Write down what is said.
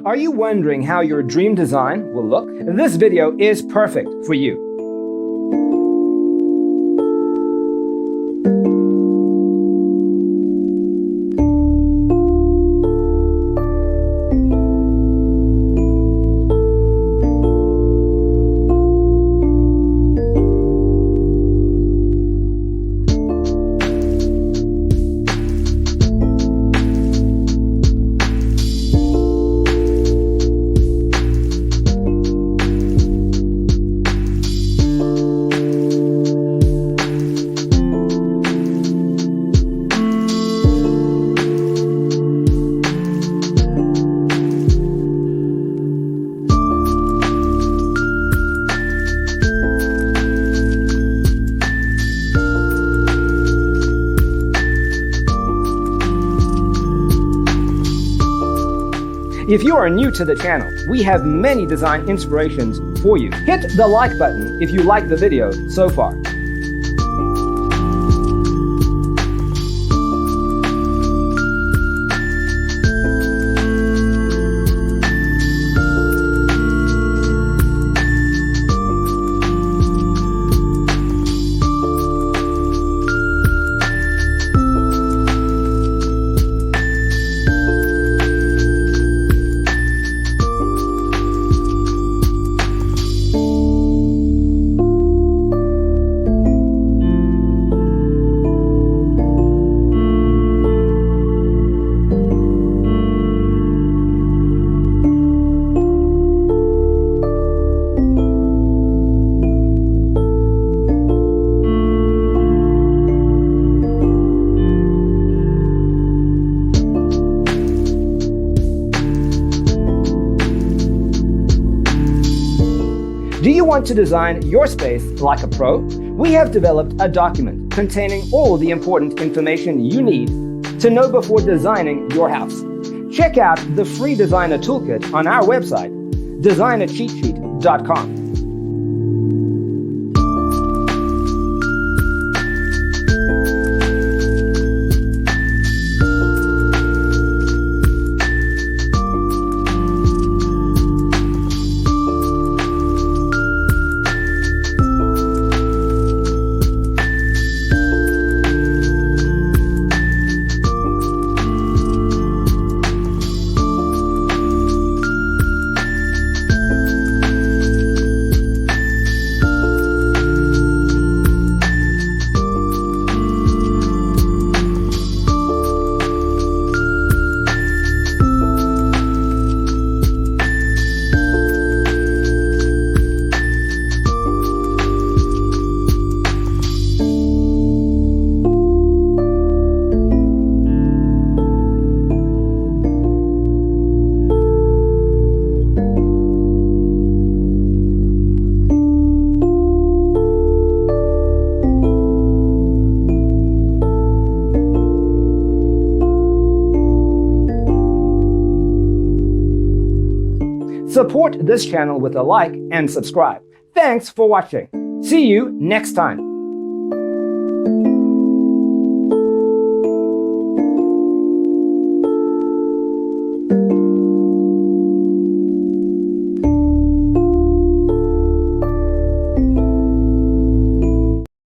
Are you wondering how your dream design will look? This video is perfect for you. If you are new to the channel, we have many design inspirations for you. Hit the like button if you like the video so far. Do you want to design your space like a pro? We have developed a document containing all the important information you need to know before designing your house. Check out the free designer toolkit on our website, designercheatsheet.com. Support this channel with a like and subscribe. Thanks for watching. See you next time.